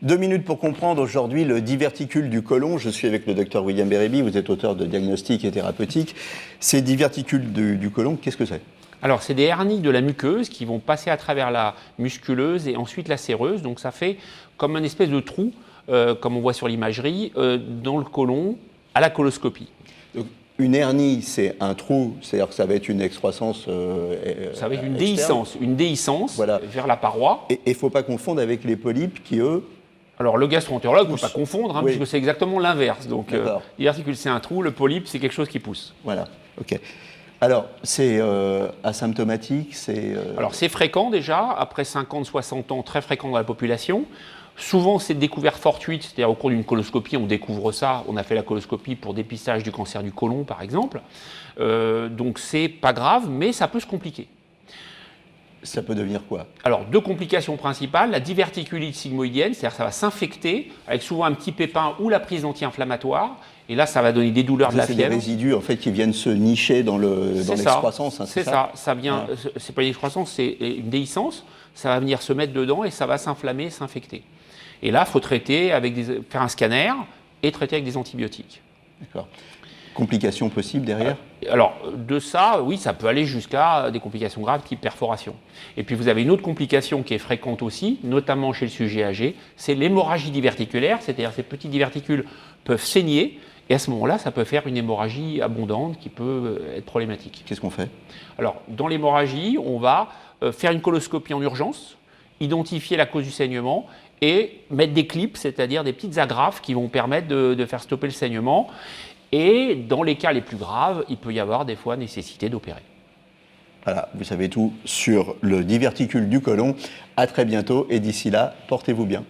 2 minutes pour comprendre aujourd'hui le diverticule du côlon. Je suis avec le docteur William Bérébi, vous êtes auteur de Diagnostic et Thérapeutique. Ces diverticules du côlon, qu'est-ce que c'est? Alors, c'est des hernies de la muqueuse qui vont passer à travers la musculeuse et ensuite la séreuse. Donc, ça fait comme un espèce de trou, comme on voit sur l'imagerie, dans le côlon à la coloscopie. Donc, une hernie, c'est un trou, c'est-à-dire que ça va être une excroissance ça va être externe. une déhiscence Voilà. vers la paroi. Et il ne faut pas confondre avec les polypes qui, eux... Alors, le gastroentérologue ne faut pas confondre, Oui. puisque c'est exactement l'inverse. Donc, D'accord. diverticule, c'est un trou, le polype, c'est quelque chose qui pousse. Voilà, ok. Alors, c'est asymptomatique, c'est... Alors, c'est fréquent déjà, après 50-60 ans, très fréquent dans la population. Souvent, c'est découvert fortuite, c'est-à-dire au cours d'une coloscopie, on découvre ça. On a fait la coloscopie pour dépistage du cancer du côlon, par exemple. Donc, c'est pas grave, mais ça peut se compliquer. Ça peut devenir quoi? Alors, deux complications principales, la diverticulite sigmoïdienne, c'est-à-dire que ça va s'infecter avec souvent un petit pépin ou la prise d'anti-inflammatoire. Et là, ça va donner des douleurs, de la C'est fièvre. des résidus en fait qui viennent se nicher dans l'excroissance. Hein, c'est ça. Ça vient. Ah. C'est pas une excroissance, c'est une déhiscence. Ça va venir se mettre dedans et ça va s'inflammer, s'infecter. Et là, il faut traiter faire un scanner et traiter avec des antibiotiques. D'accord. Complications possibles derrière? Alors, de ça, oui, ça peut aller jusqu'à des complications graves type perforation. Et puis, vous avez une autre complication qui est fréquente aussi, notamment chez le sujet âgé, c'est l'hémorragie diverticulaire, c'est-à-dire ces petits diverticules peuvent saigner, et à ce moment-là, ça peut faire une hémorragie abondante qui peut être problématique. Qu'est-ce qu'on fait? Alors, dans l'hémorragie, on va faire une coloscopie en urgence, identifier la cause du saignement, et mettre des clips, c'est-à-dire des petites agrafes qui vont permettre de faire stopper le saignement. Et dans les cas les plus graves, il peut y avoir des fois nécessité d'opérer. Voilà, vous savez tout sur le diverticule du côlon. À très bientôt et d'ici là, portez-vous bien.